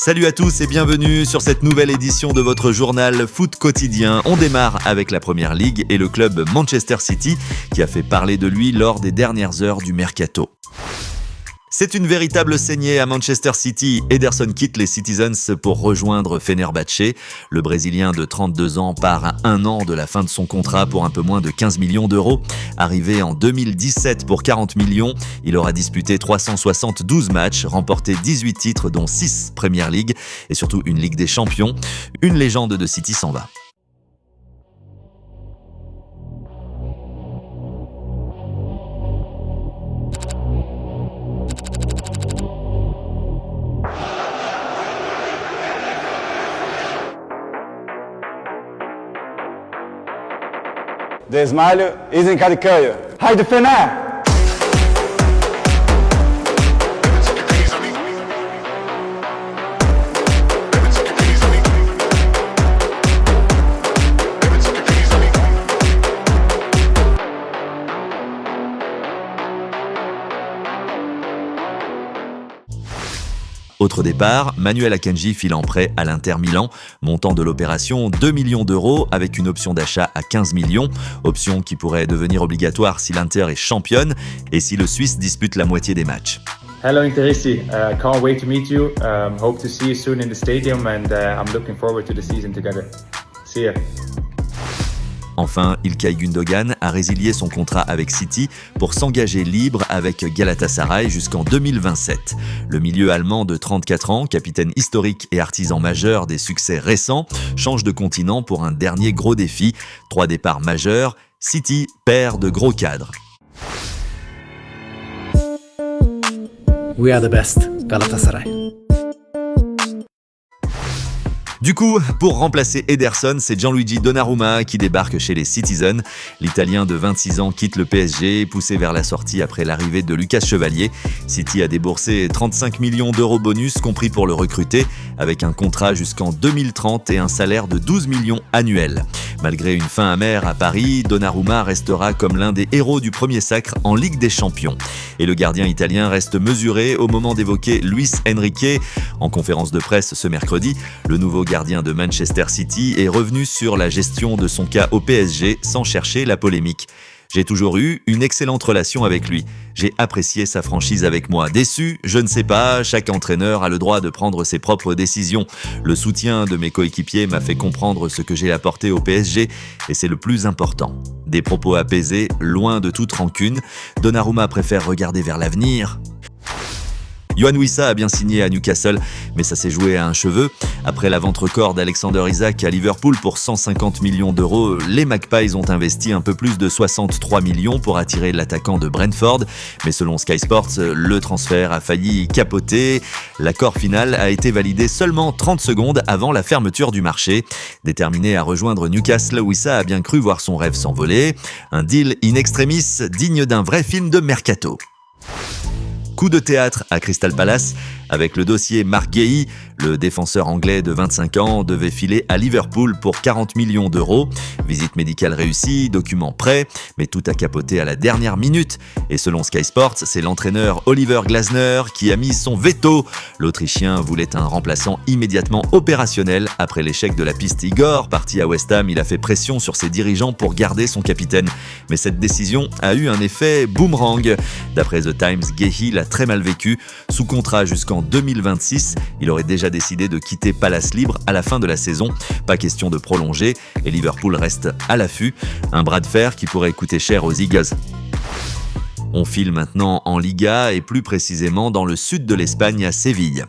Salut à tous et bienvenue sur cette nouvelle édition de votre journal Foot Quotidien. On démarre avec la Première Ligue et le club Manchester City qui a fait parler de lui lors des dernières heures du mercato. C'est une véritable saignée à Manchester City. Ederson quitte les Citizens pour rejoindre Fenerbahçe. Le Brésilien de 32 ans part à un an de la fin de son contrat pour un peu moins de 15 millions d'euros. Arrivé en 2017 pour 40 millions, il aura disputé 372 matchs, remporté 18 titres dont 6 Premier League et surtout une Ligue des Champions. Une légende de City s'en va. De Ismail izin Kadıköy. Haydi Fener! Autre départ, Manuel Akanji file en prêt à l'Inter Milan, montant de l'opération 2 millions d'euros avec une option d'achat à 15 millions, option qui pourrait devenir obligatoire si l'Inter est championne et si le Suisse dispute la moitié des matchs. Hello Interisi, can't wait to meet you. Hope to see you soon in the stadium and I'm looking forward to the season together. See ya. Enfin, Ilkay Gundogan a résilié son contrat avec City pour s'engager libre avec Galatasaray jusqu'en 2027. Le milieu allemand de 34 ans, capitaine historique et artisan majeur des succès récents, change de continent pour un dernier gros défi. 3 départs majeurs, City perd de gros cadres. We are the best, Galatasaray. Du coup, pour remplacer Ederson, c'est Gianluigi Donnarumma qui débarque chez les Citizens. L'Italien de 26 ans quitte le PSG, poussé vers la sortie après l'arrivée de Lucas Chevalier. City a déboursé 35 millions d'euros bonus compris pour le recruter, avec un contrat jusqu'en 2030 et un salaire de 12 millions annuels. Malgré une fin amère à Paris, Donnarumma restera comme l'un des héros du premier sacre en Ligue des Champions. Et le gardien italien reste mesuré au moment d'évoquer Luis Enrique. En conférence de presse ce mercredi, le nouveau gardien de Manchester City est revenu sur la gestion de son cas au PSG sans chercher la polémique. J'ai toujours eu une excellente relation avec lui. J'ai apprécié sa franchise avec moi. Déçu, je ne sais pas, chaque entraîneur a le droit de prendre ses propres décisions. Le soutien de mes coéquipiers m'a fait comprendre ce que j'ai apporté au PSG et c'est le plus important. Des propos apaisés, loin de toute rancune. Donnarumma préfère regarder vers l'avenir. Yohan Wissa a bien signé à Newcastle, mais ça s'est joué à un cheveu. Après la vente record d'Alexander Isak à Liverpool pour 150 millions d'euros, les Magpies ont investi un peu plus de 63 millions pour attirer l'attaquant de Brentford. Mais selon Sky Sports, le transfert a failli capoter. L'accord final a été validé seulement 30 secondes avant la fermeture du marché. Déterminé à rejoindre Newcastle, Wissa a bien cru voir son rêve s'envoler. Un deal in extremis digne d'un vrai film de mercato. Coup de théâtre à Crystal Palace, avec le dossier Marc Guéhi, le défenseur anglais de 25 ans devait filer à Liverpool pour 40 millions d'euros. Visite médicale réussie, documents prêts, mais tout a capoté à la dernière minute. Et selon Sky Sports, c'est l'entraîneur Oliver Glasner qui a mis son veto. L'Autrichien voulait un remplaçant immédiatement opérationnel. Après l'échec de la piste Igor, parti à West Ham, il a fait pression sur ses dirigeants pour garder son capitaine. Mais cette décision a eu un effet boomerang. D'après The Times, Guéhi l'a très mal vécu. Sous contrat jusqu'en 2026, il aurait déjà décidé de quitter Palace libre à la fin de la saison. Pas question de prolonger et Liverpool reste à l'affût. Un bras de fer qui pourrait coûter cher aux Eagles. On file maintenant en Liga et plus précisément dans le sud de l'Espagne à Séville.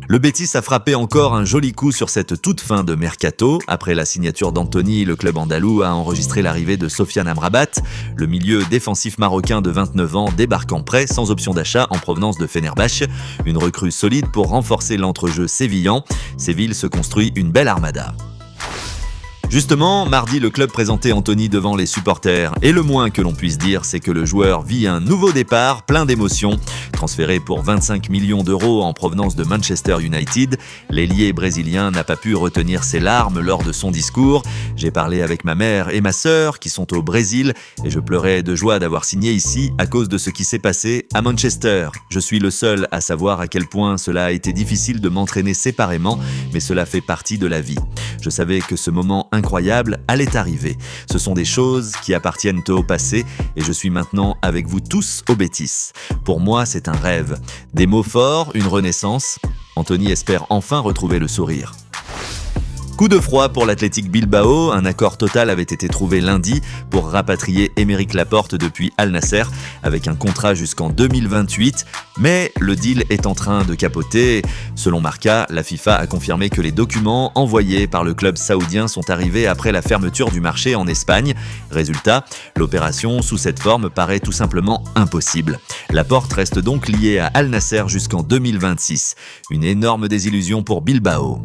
Le Betis a frappé encore un joli coup sur cette toute fin de mercato. Après la signature d'Antony, le club andalou a enregistré l'arrivée de Sofiane Amrabat. Le milieu défensif marocain de 29 ans débarque en prêt sans option d'achat en provenance de Fenerbahçe. Une recrue solide pour renforcer l'entrejeu sévillan. Séville se construit une belle armada. Justement, mardi, le club présentait Anthony devant les supporters. Et le moins que l'on puisse dire, c'est que le joueur vit un nouveau départ plein d'émotions. Transféré pour 25 millions d'euros en provenance de Manchester United, l'ailier brésilien n'a pas pu retenir ses larmes lors de son discours. J'ai parlé avec ma mère et ma sœur qui sont au Brésil et je pleurais de joie d'avoir signé ici à cause de ce qui s'est passé à Manchester. Je suis le seul à savoir à quel point cela a été difficile de m'entraîner séparément, mais cela fait partie de la vie. Je savais que ce moment incroyable allait arriver. Ce sont des choses qui appartiennent au passé et je suis maintenant avec vous tous au Betis. Pour moi, c'est un rêve. Des mots forts, une renaissance. Anthony espère enfin retrouver le sourire. Coup de froid pour l'Athletic Bilbao, un accord total avait été trouvé lundi pour rapatrier Aymeric Laporte depuis Al Nasser avec un contrat jusqu'en 2028, mais le deal est en train de capoter. Selon Marca, la FIFA a confirmé que les documents envoyés par le club saoudien sont arrivés après la fermeture du marché en Espagne. Résultat, l'opération sous cette forme paraît tout simplement impossible. Laporte reste donc lié à Al Nasser jusqu'en 2026. Une énorme désillusion pour Bilbao.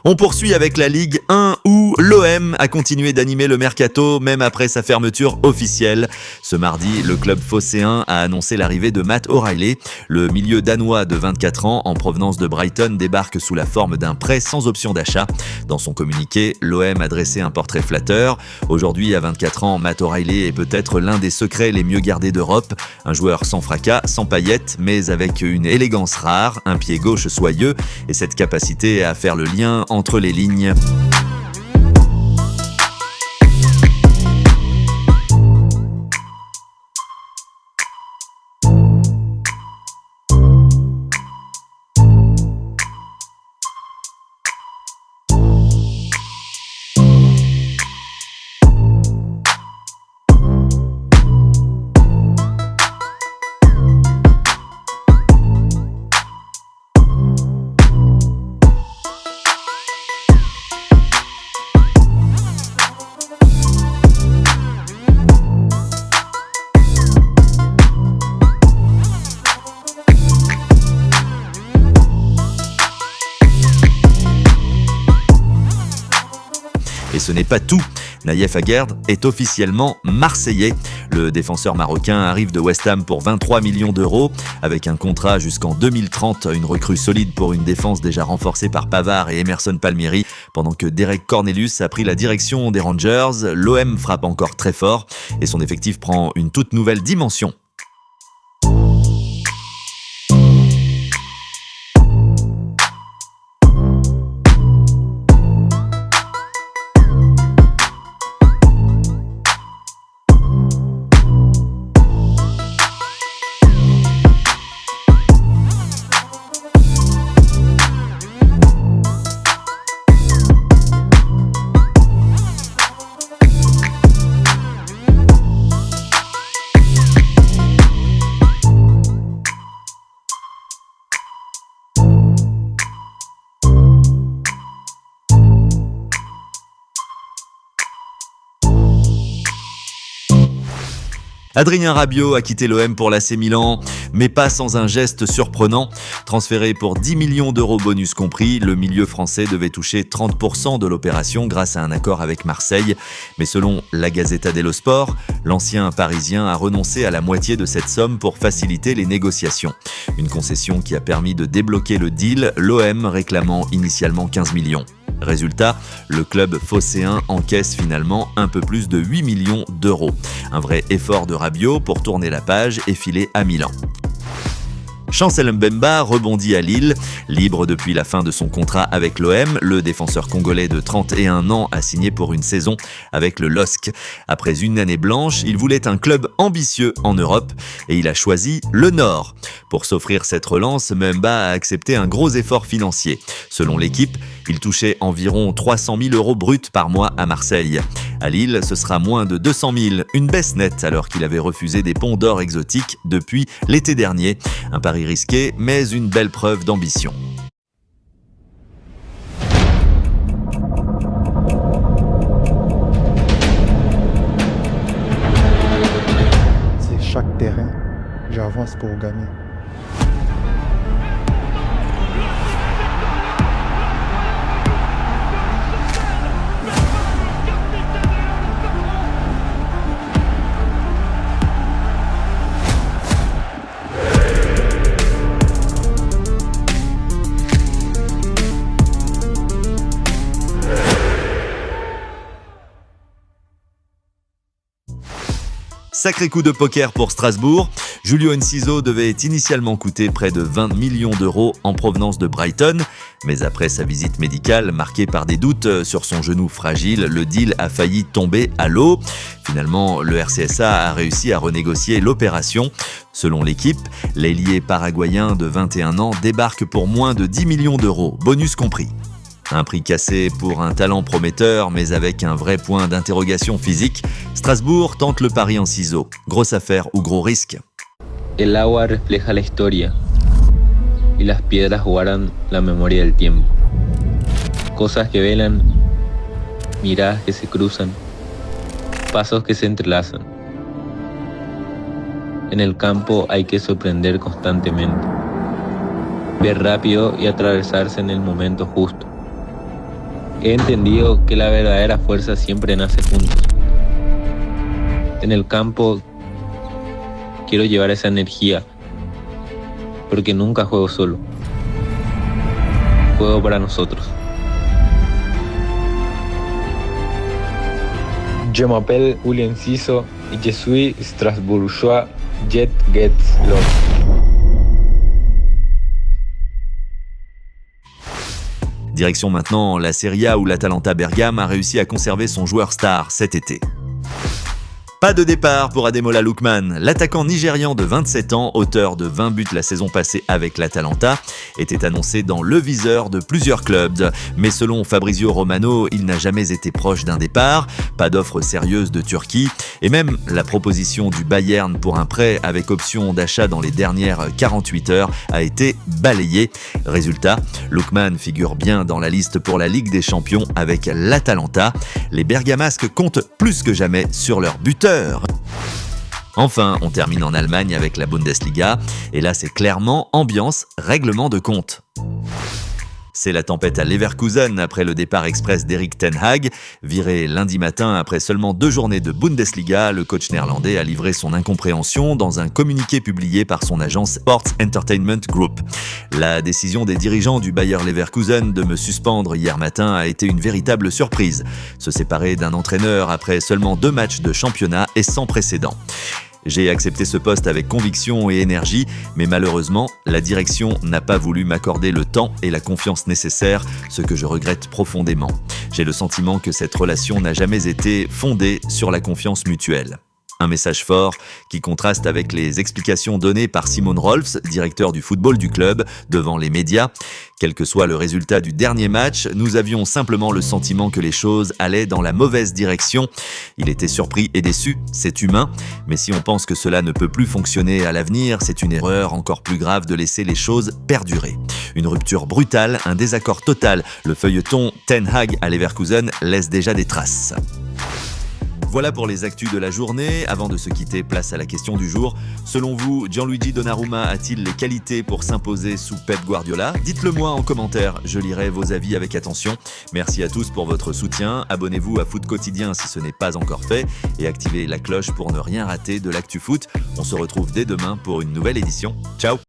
On poursuit avec la Ligue 1 où l'OM a continué d'animer le mercato même après sa fermeture officielle. Ce mardi, le club phocéen a annoncé l'arrivée de Matt O'Reilly. Le milieu danois de 24 ans en provenance de Brighton débarque sous la forme d'un prêt sans option d'achat. Dans son communiqué, l'OM a dressé un portrait flatteur. Aujourd'hui, à 24 ans, Matt O'Reilly est peut-être l'un des secrets les mieux gardés d'Europe. Un joueur sans fracas, sans paillettes, mais avec une élégance rare, un pied gauche soyeux et cette capacité à faire le lien entre les lignes. Et ce n'est pas tout. Naïef Aguerd est officiellement marseillais. Le défenseur marocain arrive de West Ham pour 23 millions d'euros, avec un contrat jusqu'en 2030, une recrue solide pour une défense déjà renforcée par Pavard et Emerson Palmieri. Pendant que Derek Cornelius a pris la direction des Rangers, l'OM frappe encore très fort et son effectif prend une toute nouvelle dimension. Adrien Rabiot a quitté l'OM pour l'AC Milan, mais pas sans un geste surprenant. Transféré pour 10 millions d'euros bonus compris, le milieu français devait toucher 30% de l'opération grâce à un accord avec Marseille. Mais selon la Gazzetta dello Sport, l'ancien Parisien a renoncé à la moitié de cette somme pour faciliter les négociations. Une concession qui a permis de débloquer le deal, l'OM réclamant initialement 15 millions. Résultat, le club phocéen encaisse finalement un peu plus de 8 millions d'euros. Un vrai effort de Rabiot pour tourner la page et filer à Milan. Chancel Mbemba rebondit à Lille. Libre depuis la fin de son contrat avec l'OM, le défenseur congolais de 31 ans a signé pour une saison avec le LOSC. Après une année blanche, il voulait un club ambitieux en Europe et il a choisi le Nord. Pour s'offrir cette relance, Mbemba a accepté un gros effort financier. Selon l'équipe, il touchait environ 300 000 euros bruts par mois à Marseille. À Lille, ce sera moins de 200 000, une baisse nette alors qu'il avait refusé des ponts d'or exotiques depuis l'été dernier. Un pari risqué, mais une belle preuve d'ambition. C'est chaque terrain, j'avance pour gagner. Sacré coup de poker pour Strasbourg. Julio Enciso devait initialement coûter près de 20 millions d'euros en provenance de Brighton. Mais après sa visite médicale marquée par des doutes sur son genou fragile, le deal a failli tomber à l'eau. Finalement, le RCSA a réussi à renégocier l'opération. Selon l'équipe, l'ailier paraguayen de 21 ans débarque pour moins de 10 millions d'euros, bonus compris. Un prix cassé pour un talent prometteur, mais avec un vrai point d'interrogation physique. Strasbourg tente le pari en ciseaux. Grosse affaire ou gros risque. El agua refleja la historia y las piedras guardan la memoria del tiempo. Cosas que velan, miradas que se cruzan, pasos que se entrelazan. En el campo hay que sorprender constantemente, ver rápido y atravesarse en el momento justo. He entendido que la verdadera fuerza siempre nace juntos. En el campo quiero llevar esa energía, porque nunca juego solo. Juego para nosotros. Je m'appelle Julio Enciso et je suis strasbourgeois. Jet gets lost. Direction maintenant la Serie A où l'Atalanta Bergame a réussi à conserver son joueur star cet été. Pas de départ pour Ademola Lookman. L'attaquant nigérian de 27 ans, auteur de 20 buts la saison passée avec l'Atalanta, était annoncé dans le viseur de plusieurs clubs. Mais selon Fabrizio Romano, il n'a jamais été proche d'un départ, pas d'offre sérieuse de Turquie, et même la proposition du Bayern pour un prêt avec option d'achat dans les dernières 48 heures a été balayée. Résultat, Lookman figure bien dans la liste pour la Ligue des Champions avec l'Atalanta. Les Bergamasques comptent plus que jamais sur leur buteur. Enfin, on termine en Allemagne avec la Bundesliga, et là c'est clairement ambiance règlement de compte. C'est la tempête à Leverkusen après le départ express d'Erik ten Hag. Viré lundi matin après seulement 2 journées de Bundesliga, le coach néerlandais a livré son incompréhension dans un communiqué publié par son agence Sports Entertainment Group. La décision des dirigeants du Bayer Leverkusen de me suspendre hier matin a été une véritable surprise. Se séparer d'un entraîneur après seulement 2 matchs de championnat est sans précédent. J'ai accepté ce poste avec conviction et énergie, mais malheureusement, la direction n'a pas voulu m'accorder le temps et la confiance nécessaires, ce que je regrette profondément. J'ai le sentiment que cette relation n'a jamais été fondée sur la confiance mutuelle. Un message fort qui contraste avec les explications données par Simon Rolfs, directeur du football du club, devant les médias. Quel que soit le résultat du dernier match, nous avions simplement le sentiment que les choses allaient dans la mauvaise direction. Il était surpris et déçu, c'est humain, mais si on pense que cela ne peut plus fonctionner à l'avenir, c'est une erreur encore plus grave de laisser les choses perdurer. Une rupture brutale, un désaccord total. Le feuilleton Ten Hag à Leverkusen laisse déjà des traces. Voilà pour les actus de la journée. Avant de se quitter, place à la question du jour. Selon vous, Gianluigi Donnarumma a-t-il les qualités pour s'imposer sous Pep Guardiola ? Dites-le moi en commentaire, je lirai vos avis avec attention. Merci à tous pour votre soutien. Abonnez-vous à Foot Quotidien si ce n'est pas encore fait et activez la cloche pour ne rien rater de l'actu foot. On se retrouve dès demain pour une nouvelle édition. Ciao !